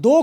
2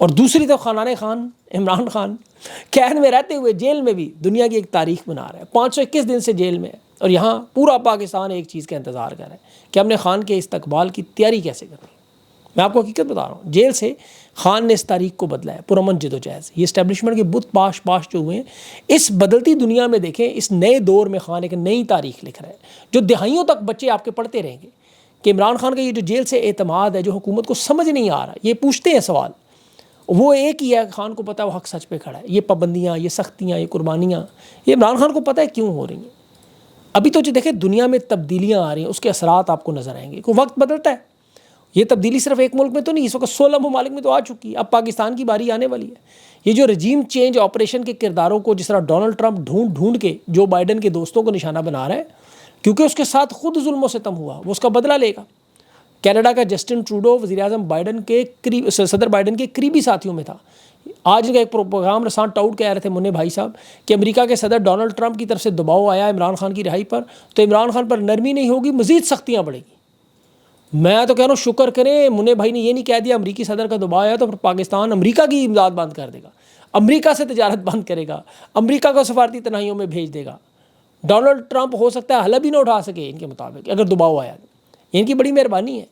اور دوسری طرف خاندان خان عمران خان قید میں رہتے ہوئے جیل میں بھی دنیا کی ایک تاریخ بنا رہا ہے، 521 دن سے جیل میں ہے، اور یہاں پورا پاکستان ایک چیز کا انتظار کر رہا ہے کہ ہم نے خان کے استقبال کی تیاری کیسے کرنی ہے۔ میں آپ کو حقیقت بتا رہا ہوں، جیل سے خان نے اس تاریخ کو بدلا ہے پرامن جد و جہد۔ یہ اسٹیبلشمنٹ کے بت پاش جو ہوئے ہیں، اس بدلتی دنیا میں دیکھیں، اس نئے دور میں خان ایک نئی تاریخ لکھ رہا ہے جو دہائیوں تک بچے آپ کے پڑھتے رہیں گے کہ عمران خان کا یہ جو جیل سے اعتماد ہے، جو حکومت کو سمجھ نہیں آ رہا، یہ پوچھتے ہیں سوال، وہ ایک ہی ہے، خان کو پتہ ہے وہ حق سچ پہ کھڑا ہے۔ یہ پابندیاں، یہ سختیاں، یہ قربانیاں، یہ عمران خان کو پتہ ہے کیوں ہو رہی ہیں۔ ابھی تو جو دیکھیں دنیا میں تبدیلیاں آ رہی ہیں، اس کے اثرات آپ کو نظر آئیں گے، کوئی وقت بدلتا ہے۔ یہ تبدیلی صرف ایک ملک میں تو نہیں، اس وقت 16 ممالک میں تو آ چکی ہے، اب پاکستان کی باری آنے والی ہے۔ یہ جو رجیم چینج آپریشن کے کرداروں کو جس طرح ڈونلڈ ٹرمپ ڈھونڈ کے جو بائیڈن کے دوستوں کو نشانہ بنا رہا ہے، کیونکہ اس کے ساتھ خود ظلم و ستم ہوا، وہ اس کا بدلہ لے گا۔ کینیڈا کا جسٹن ٹروڈو وزیر اعظم صدر بائیڈن کے قریبی ساتھیوں میں تھا۔ آج کا ایک پروگرام رسان ٹاؤٹ کہہ رہے تھے منع بھائی صاحب کہ امریکہ کے صدر ڈونلڈ ٹرمپ کی طرف سے دباؤ آیا عمران خان کی رہائی پر، تو عمران خان پر نرمی نہیں ہوگی، مزید سختیاں بڑھیں گی۔ میں تو کہہ رہا ہوں شکر کریں منع بھائی نے یہ نہیں کہہ دیا امریکی صدر کا دباؤ آیا تو پھر پاکستان امریکہ کی امداد بند کر دے گا، امریکہ سے تجارت بند کرے گا، امریکہ کو سفارتی تنہائیوں میں بھیج دے گا۔ ڈونلڈ ٹرمپ ہو سکتا ہے حلب ہی نہ اٹھا سکے ان کے مطابق اگر دباؤ آیا۔ ان کی بڑی مہربانی ہے،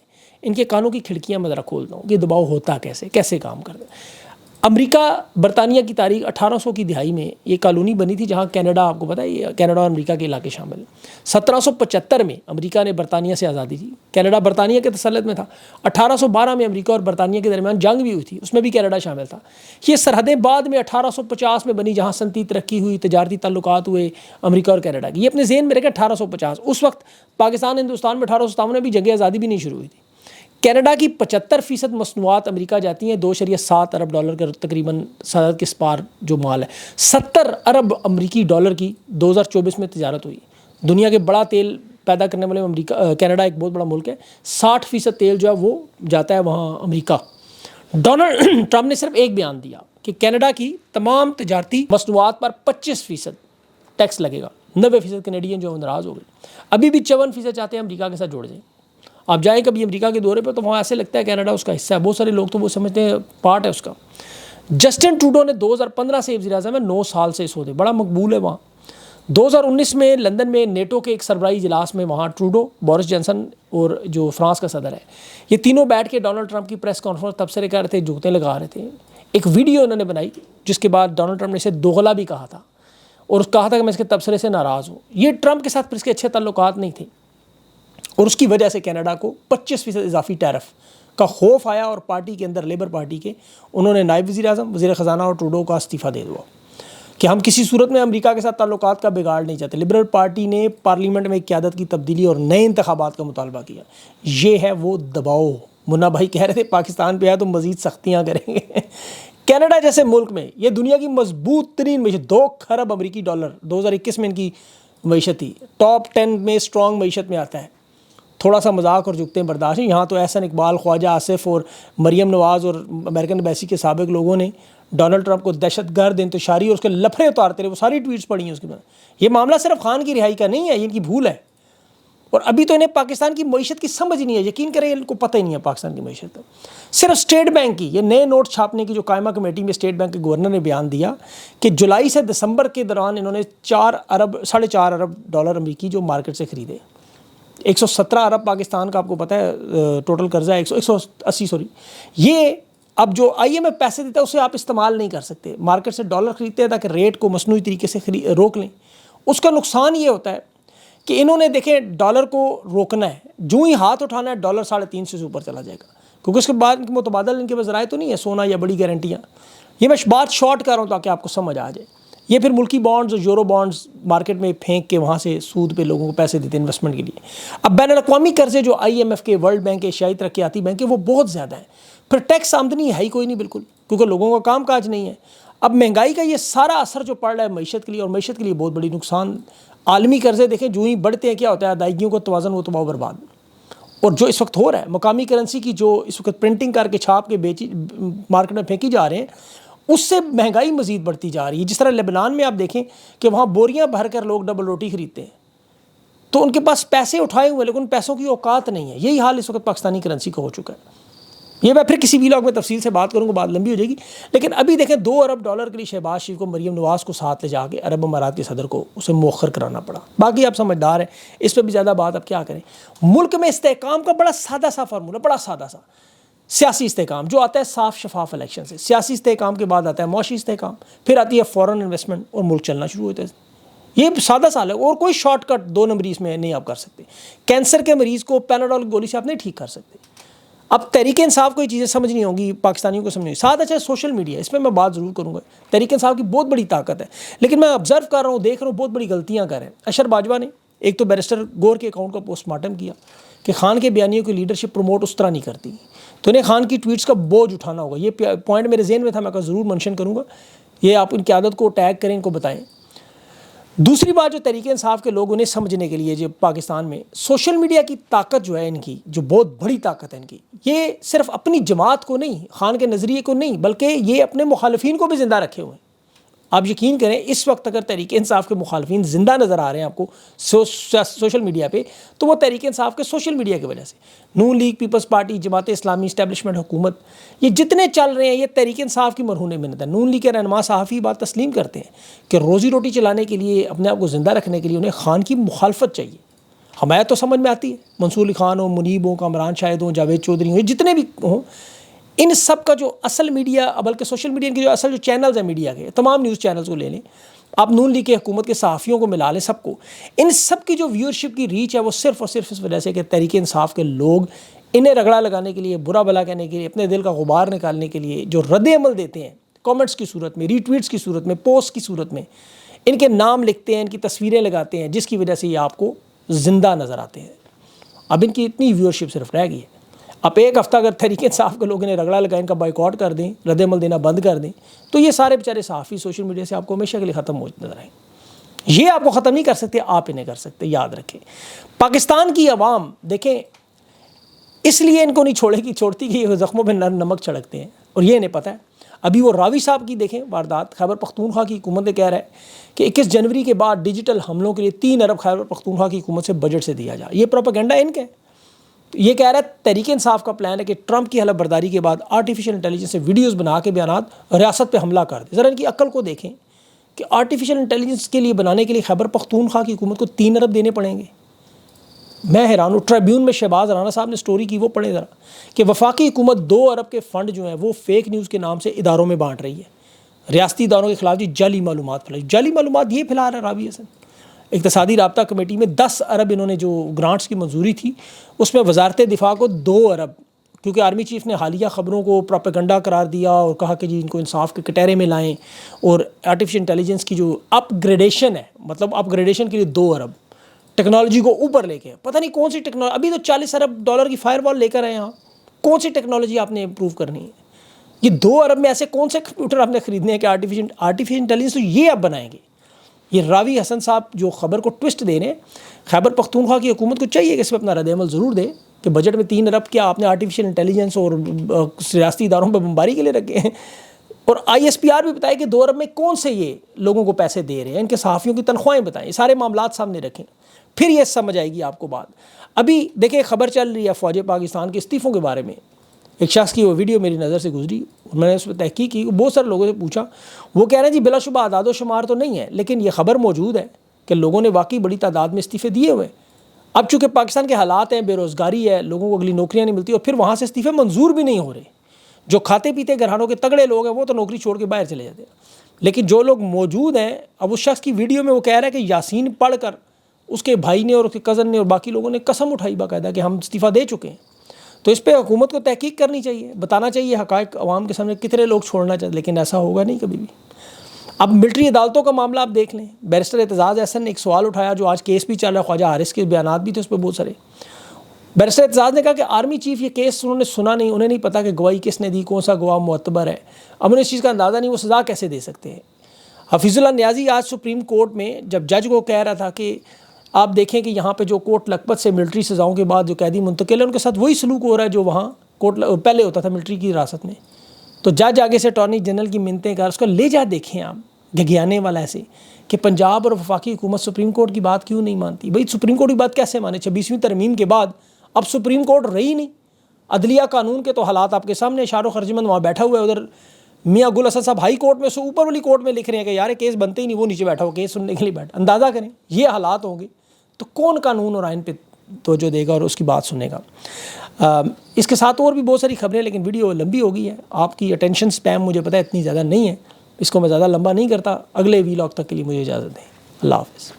ان کے کانوں کی کھڑکیاں میں ذرا کھولتا ہوں کہ دباؤ ہوتا کیسے کام کرتا ہے۔ امریکہ برطانیہ کی تاریخ 1800 کی دہائی میں یہ کالونی بنی تھی جہاں کینیڈا، آپ کو پتہ ہے یہ کینیڈا اور امریکہ کے علاقے شامل ہیں۔ 1775 میں امریکہ نے برطانیہ سے آزادی دی، کینیڈا برطانیہ کے تسلط میں تھا۔ 1812 میں امریکہ اور برطانیہ کے درمیان جنگ بھی ہوئی تھی، اس میں بھی کینیڈا شامل تھا۔ یہ سرحدیں بعد میں 1850 میں بنی جہاں صنعتی ترقی ہوئی، تجارتی تعلقات ہوئے امریکہ اور کینیڈا کی۔ یہ اپنے ذہن میں رکھیں 1850، اس وقت پاکستان ہندوستان میں 1857 میں بھی جنگ آزادی بھی نہیں شروع ہوئی تھی۔ کینیڈا کی 75% مصنوعات امریکہ جاتی ہیں، $2.7 ارب کا تقریباً صدر کے سپار جو مال ہے۔ 70 ارب امریکی ڈالر کی 2024 میں تجارت ہوئی۔ دنیا کے بڑا تیل پیدا کرنے والے امریکہ، کینیڈا ایک بہت بڑا ملک ہے، 60% تیل جو ہے وہ جاتا ہے وہاں امریکہ۔ ڈونلڈ ٹرمپ نے صرف ایک بیان دیا کہ کینیڈا کی تمام تجارتی مصنوعات پر 25% ٹیکس لگے گا۔ 90% کینیڈین جو ناراض ہو گئے، ابھی بھی 54% چاہتے ہیں امریکہ کے ساتھ جوڑ جائیں۔ آپ جائیں کبھی امریکہ کے دورے پہ تو وہاں ایسے لگتا ہے کینیڈا اس کا حصہ ہے، بہت سارے لوگ تو وہ سمجھتے ہیں پارٹ ہے اس کا۔ جسٹن ٹروڈو نے 2015 سے وزیر اعظم ہے، 9 سال سے اس عہدے، بڑا مقبول ہے وہاں۔ 2019 میں لندن میں نیٹو کے ایک سربراہی اجلاس میں وہاں ٹروڈو، بورس جانسن اور جو فرانس کا صدر ہے، یہ تینوں بیٹھ کے ڈونلڈ ٹرمپ کی پریس کانفرنس تبصرے کر رہے تھے، جوتے لگا رہے تھے۔ ایک ویڈیو انہوں نے بنائی جس کے بعد ڈونلڈ ٹرمپ نے اسے دوغلا بھی کہا تھا اور کہا تھا کہ میں اس کے تبصرے سے ناراض ہوں۔ یہ ٹرمپ کے ساتھ پھر اس کے اچھے تعلقات نہیں تھے اور اس کی وجہ سے کینیڈا کو 25% اضافی ٹیرف کا خوف آیا، اور پارٹی کے اندر لیبر پارٹی کے انہوں نے نائب وزیر اعظم، وزیر خزانہ اور ٹروڈو کا استعفیٰ دے دیا کہ ہم کسی صورت میں امریکہ کے ساتھ تعلقات کا بگاڑ نہیں چاہتے۔ لبرل پارٹی نے پارلیمنٹ میں قیادت کی تبدیلی اور نئے انتخابات کا مطالبہ کیا۔ یہ ہے وہ دباؤ۔ منا بھائی کہہ رہے تھے پاکستان پہ آئے تو مزید سختیاں کریں گے۔ کینیڈا جیسے ملک میں یہ دنیا کی مضبوط ترین معیشت، 2 خرب امریکی ڈالر 2021 میں ان کی معیشت تھی، ٹاپ 10 میں اسٹرانگ معیشت میں آتا ہے۔ تھوڑا سا مذاق اور جھکتے ہیں برداشت ہیں۔ یہاں تو احسن اقبال، خواجہ آصف اور مریم نواز اور امریکن ایمبیسی کے سابق لوگوں نے ڈونلڈ ٹرمپ کو دہشت گرد، انتشاری اور اس کے لفڑے اتارتے رہے، وہ ساری ٹویٹس پڑھی ہیں اس کے بعد۔ یہ معاملہ صرف خان کی رہائی کا نہیں ہے، یہ ان کی بھول ہے، اور ابھی تو انہیں پاکستان کی معیشت کی سمجھ نہیں ہے۔ یقین کریں ان کو پتہ ہی نہیں ہے پاکستان کی معیشت۔ صرف اسٹیٹ بینک کی یہ نئے نوٹ چھاپنے کی جو قائمہ کمیٹی میں اسٹیٹ بینک کے گورنر نے بیان دیا کہ جولائی سے دسمبر کے دوران انہوں نے 4.5 ارب ڈالر امریکی جو مارکیٹ سے خریدے۔ 117 ارب پاکستان کا آپ کو پتہ ہے ٹوٹل قرضہ ہے، 180 یہ اب جو آئی ایم ایف پیسے دیتا ہے اسے آپ استعمال نہیں کر سکتے، مارکیٹ سے ڈالر خریدتے ہیں تاکہ ریٹ کو مصنوعی طریقے سے روک لیں۔ اس کا نقصان یہ ہوتا ہے کہ انہوں نے دیکھیں ڈالر کو روکنا ہے، جو ہی ہاتھ اٹھانا ہے ڈالر 350 سے اوپر چلا جائے گا، کیونکہ اس کے بعد ان کے متبادل ان کے پاس ذرائع تو نہیں ہے، سونا یا بڑی گارنٹیاں۔ یہ میں بات شارٹ کر رہا ہوں تاکہ آپ کو سمجھ آ جائے۔ یہ پھر ملکی بانڈز اور یورو بانڈز مارکیٹ میں پھینک کے وہاں سے سود پہ لوگوں کو پیسے دیتے ہیں انویسٹمنٹ کے لیے۔ اب بین الاقوامی قرضے جو آئی ایم ایف کے، ورلڈ بینک کے، ایشیائی ترقیاتی بینک کے، وہ بہت زیادہ ہیں۔ پھر ٹیکس آمدنی ہے ہی کوئی نہیں بالکل، کیونکہ لوگوں کا کام کاج نہیں ہے۔ اب مہنگائی کا یہ سارا اثر جو پڑ رہا ہے معیشت کے لیے، اور معیشت کے لیے بہت بڑی نقصان۔ عالمی قرضے دیکھیں جو ہی بڑھتے ہیں کیا ہوتا ہے، ادائیگیوں کو توازن وہ تباہ و برباد۔ اور جو اس وقت ہو رہا ہے، مقامی کرنسی کی جو اس وقت پرنٹنگ کر کے چھاپ کے بیچی مارکیٹ میں پھینکی جا رہے ہیں، اس سے مہنگائی مزید بڑھتی جا رہی ہے۔ جس طرح لبنان میں آپ دیکھیں کہ وہاں بوریاں بھر کر لوگ ڈبل روٹی خریدتے ہیں، تو ان کے پاس پیسے اٹھائے ہوئے لیکن ان پیسوں کی اوقات نہیں ہے۔ یہی حال اس وقت پاکستانی کرنسی کا ہو چکا ہے۔ یہ میں پھر کسی ویلاگ میں تفصیل سے بات کروں گا، بات لمبی ہو جائے گی. لیکن ابھی دیکھیں $2 ارب کے لیے شہباز شریف کو مریم نواز کو ساتھ لے جا کے عرب امارات کے صدر کو اسے مؤخر کرانا پڑا. باقی آپ سمجھدار ہیں، اس پہ بھی زیادہ بات اب کیا کریں. ملک میں استحکام کا بڑا سادہ سا فارمولہ، بڑا سادہ سا سیاسی استحکام جو آتا ہے صاف شفاف الیکشن سے. سیاسی استحکام کے بعد آتا ہے معاشی استحکام، پھر آتی ہے فورن انویسٹمنٹ اور ملک چلنا شروع ہوتا ہے. یہ سادہ سال ہے اور کوئی شارٹ کٹ 2 نمبری اس میں نہیں آپ کر سکتے. کینسر کے مریض کو پیناڈول گولی سے آپ نہیں ٹھیک کر سکتے. اب تحریک انصاف کو یہ چیزیں سمجھنی ہوں گی، پاکستانیوں کو سمجھنی ہوں. ساتھ اچھا سوشل میڈیا، اس پہ میں بات ضرور کروں گا. تحریک انصاف کی بہت بڑی طاقت ہے، لیکن میں آبزرو کر رہا ہوں، دیکھ رہا ہوں بہت بڑی غلطیاں کر رہے ہیں. اشر باجوہ نے ایک تو بیرسٹر گور کے اکاؤنٹ کا پوسٹ مارٹم کیا کہ خان کے بیانیوں کی لیڈرشپ پروموٹ اس طرح نہیں کرتی، تو انہیں خان کی ٹویٹس کا بوجھ اٹھانا ہوگا. یہ پوائنٹ میرے ذہن میں تھا، میں ضرور منشن کروں گا. یہ آپ ان کی عادت کو ٹیگ کریں، ان کو بتائیں. دوسری بات جو تحریک انصاف کے لوگ انہیں سمجھنے کے لیے جو پاکستان میں سوشل میڈیا کی طاقت جو ہے ان کی، جو بہت بڑی طاقت ہے ان کی، یہ صرف اپنی جماعت کو نہیں، خان کے نظریے کو نہیں، بلکہ یہ اپنے مخالفین کو بھی زندہ رکھے ہوئے ہیں. آپ یقین کریں اس وقت اگر تحریک انصاف کے مخالفین زندہ نظر آ رہے ہیں آپ کو سوشل میڈیا پہ، تو وہ تحریک انصاف کے سوشل میڈیا کی وجہ سے. نون league, Peoples party, Jamaat Islami, establishment, حکومت، یہ جتنے چل رہے ہیں یہ تحریک انصاف کی مرہون منت ہے. نون لیگ کے رہنما صحافی بات تسلیم کرتے ہیں کہ روزی روٹی چلانے کے لیے، اپنے آپ کو زندہ رکھنے کے لیے انہیں خان کی مخالفت چاہیے. حمایت تو سمجھ میں آتی ہے، منصور علی خان ہوں، منیب ہوں، کامران شاہد ہوں، جاوید چودھری ہوں، جتنے بھی ہوں، ان سب کا جو اصل میڈیا، بلکہ سوشل میڈیا کے جو اصل جو چینلز ہیں میڈیا کے، تمام نیوز چینلز کو لے لیں آپ، نون لیگ کی حکومت کے صحافیوں کو ملا لیں، سب کو، ان سب کی جو ویورشپ کی ریچ ہے وہ صرف اور صرف اس وجہ سے کہ تحریک انصاف کے لوگ انہیں رگڑا لگانے کے لیے، برا بھلا کہنے کے لیے، اپنے دل کا غبار نکالنے کے لیے جو رد عمل دیتے ہیں کامنٹس کی صورت میں، ری ٹویٹس کی صورت میں، پوسٹ کی صورت میں، ان کے نام لکھتے ہیں، ان کی تصویریں لگاتے ہیں، جس کی وجہ سے یہ آپ کو زندہ نظر آتے ہیں. اب ان کی اتنی ویورشپ صرف رہ گئی ہے. اب ایک ہفتہ اگر تحریک انصاف کے لوگ انہیں رگڑا لگائیں، ان کا بائیکاٹ کر دیں، رد عمل دینا بند کر دیں، تو یہ سارے بیچارے صحافی سوشل میڈیا سے آپ کو ہمیشہ کے لیے ختم ہو نظر آئیں. یہ آپ کو ختم نہیں کر سکتے، آپ انہیں کر سکتے. یاد رکھیں پاکستان کی عوام دیکھیں اس لیے ان کو نہیں چھوڑتی کہ یہ زخموں پہ نمک چھڑکتے ہیں، اور یہ انہیں پتہ ہے. ابھی وہ راوی صاحب کی دیکھیں واردات، خیبر پختونخوا کی حکومت نے کہہ رہا ہے کہ 21 جنوری کے بعد ڈیجیٹل حملوں کے لیے 3 ارب خیبر پختونخوا کی حکومت سے بجٹ سے دیا جائے. یہ پروپیگنڈا ان کا ہے. یہ کہہ رہا ہے تحریک انصاف کا پلان ہے کہ ٹرمپ کی حلف برداری کے بعد آرٹیفیشل انٹیلیجنس سے ویڈیوز بنا کے بیانات ریاست پہ حملہ کر دیں. ذرا ان کی عقل کو دیکھیں کہ آرٹیفیشل انٹیلیجنس کے لیے بنانے کے لیے خیبر پختونخوا کی حکومت کو 3 ارب دینے پڑیں گے. میں حیران ہوں. ٹریبیون میں شہباز رانا صاحب نے سٹوری کی، وہ پڑھیں ذرا، کہ وفاقی حکومت 2 ارب کے فنڈ جو ہیں وہ فیک نیوز کے نام سے اداروں میں بانٹ رہی ہے، ریاستی اداروں کے خلاف جعلی معلومات پھیلائی. جعلی معلومات یہ پھیلا رہا ہے راوی حسن. اقتصادی رابطہ کمیٹی میں 10 ارب انہوں نے جو گرانٹس کی منظوری تھی، اس میں وزارت دفاع کو 2 ارب، کیونکہ آرمی چیف نے حالیہ خبروں کو پروپیگنڈا قرار دیا اور کہا کہ جی ان کو انصاف کے کٹہرے میں لائیں، اور آرٹیفیشل انٹیلیجنس کی جو اپ گریڈیشن ہے، مطلب اپ گریڈیشن کے لیے 2 ارب ٹیکنالوجی کو اوپر لے کے، پتہ نہیں کون سی ٹیکنالوجی، ابھی تو $40 ارب کی فائر وال لے کر آئے ہیں. کون سی ٹیکنالوجی آپ نے امپروو کرنی ہے؟ یہ 2 ارب میں ایسے کون سے کمپیوٹر آپ نے خریدنے ہیں کہ آرٹیفیشل انٹیلیجنس تو یہ آپ بنائیں گے. یہ راوی حسن صاحب جو خبر کو ٹوسٹ دے رہے ہیں، خیبر پختونخوا کی حکومت کو چاہیے کہ اس پہ اپنا رد عمل ضرور دے کہ بجٹ میں 3 ارب کیا آپ نے آرٹیفیشل انٹیلیجنس اور ریاستی اداروں پہ بمباری کے لیے رکھے ہیں. اور ISPR بھی بتائے کہ 2 ارب میں کون سے یہ لوگوں کو پیسے دے رہے ہیں، ان کے صحافیوں کی تنخواہیں بتائیں، یہ سارے معاملات سامنے رکھیں، پھر یہ سمجھ آئے گی آپ کو بات. ابھی دیکھیں خبر چل رہی ہے فوج پاکستان کے استعفوں کے بارے میں. ایک شخص کی وہ ویڈیو میری نظر سے گزری، میں نے اس پہ تحقیق کی، بہت سارے لوگوں سے پوچھا، وہ کہہ رہے ہیں جی بلا شبہ اعداد و شمار تو نہیں ہے، لیکن یہ خبر موجود ہے کہ لوگوں نے واقعی بڑی تعداد میں استعفے دیے ہوئے. اب چونکہ پاکستان کے حالات ہیں، بے روزگاری ہے، لوگوں کو اگلی نوکریاں نہیں ملتی، اور پھر وہاں سے استعفے منظور بھی نہیں ہو رہے. جو کھاتے پیتے گھرانوں کے تگڑے لوگ ہیں وہ تو نوکری چھوڑ کے باہر چلے جاتے ہیں، لیکن جو لوگ موجود ہیں، اب اس شخص کی ویڈیو میں وہ کہہ رہا ہے کہ یاسین پڑھ کر اس کے بھائی نے اور اس کے کزن نے اور باقی لوگوں نے قسم اٹھائی باقاعدہ کہ ہم استعفیٰ دے چکے ہیں. تو اس پہ حکومت کو تحقیق کرنی چاہیے، بتانا چاہیے حقائق عوام کے سامنے، کتنے لوگ چھوڑنا چاہتے، لیکن ایسا ہوگا نہیں کبھی بھی. اب ملٹری عدالتوں کا معاملہ آپ دیکھ لیں، بیرسٹر اعتزاز احسن نے ایک سوال اٹھایا، جو آج کیس بھی چل رہا ہے، خواجہ حارث کے بیانات بھی تھے اس پہ بہت سارے. بیرسٹر اعتزاز نے کہا کہ آرمی چیف یہ کیس انہوں نے سنا نہیں، انہیں نہیں پتا کہ گواہی کس نے دی، کون سا گواہ معتبر ہے، اب انہیں اس چیز کا اندازہ نہیں، وہ سزا کیسے دے سکتے ہیں. حفیظ اللہ نیازی آج سپریم کورٹ میں جب جج کو کہہ رہا تھا کہ آپ دیکھیں کہ یہاں پہ جو کوٹ لکھپت سے ملٹری سزاؤں کے بعد جو قیدی منتقل ہیں ان کے ساتھ وہی سلوک ہو رہا ہے جو وہاں کوٹ پہلے ہوتا تھا ملٹری کی حراست میں. تو جج آگے سے اٹارنی جنرل کی منتیں کر اس کو لے جا دیکھیں آپ گھگیانے والا ایسے کہ پنجاب اور وفاقی حکومت سپریم کورٹ کی بات کیوں نہیں مانتی. بھائی سپریم کورٹ کی بات کیسے مانے؟ 26ویں ترمیم کے بعد اب سپریم کورٹ رہی نہیں. عدلیہ قانون کے تو حالات آپ کے سامنے. شاہ رخ ارجمند وہاں بیٹھا ہوا ہے, ادھر میاں گل حسن صاحب ہائی کورٹ میں سے اوپر والی کورٹ میں لکھ رہے ہیں کہ یار کیس بنتے ہی نہیں, وہ نیچے بیٹھا ہو کیس سننے کے لیے بیٹھا. اندازہ کریں یہ حالات ہوں گے تو کون قانون اور آئین پہ توجہ دے گا اور اس کی بات سنے گا. اس کے ساتھ اور بھی بہت ساری خبریں, لیکن ویڈیو لمبی ہو گئی ہے. آپ کی اٹینشن سپیم مجھے پتہ ہے اتنی زیادہ نہیں ہے, اس کو میں زیادہ لمبا نہیں کرتا. اگلے وی لاگ تک کے لیے مجھے اجازت دیں. اللہ حافظ.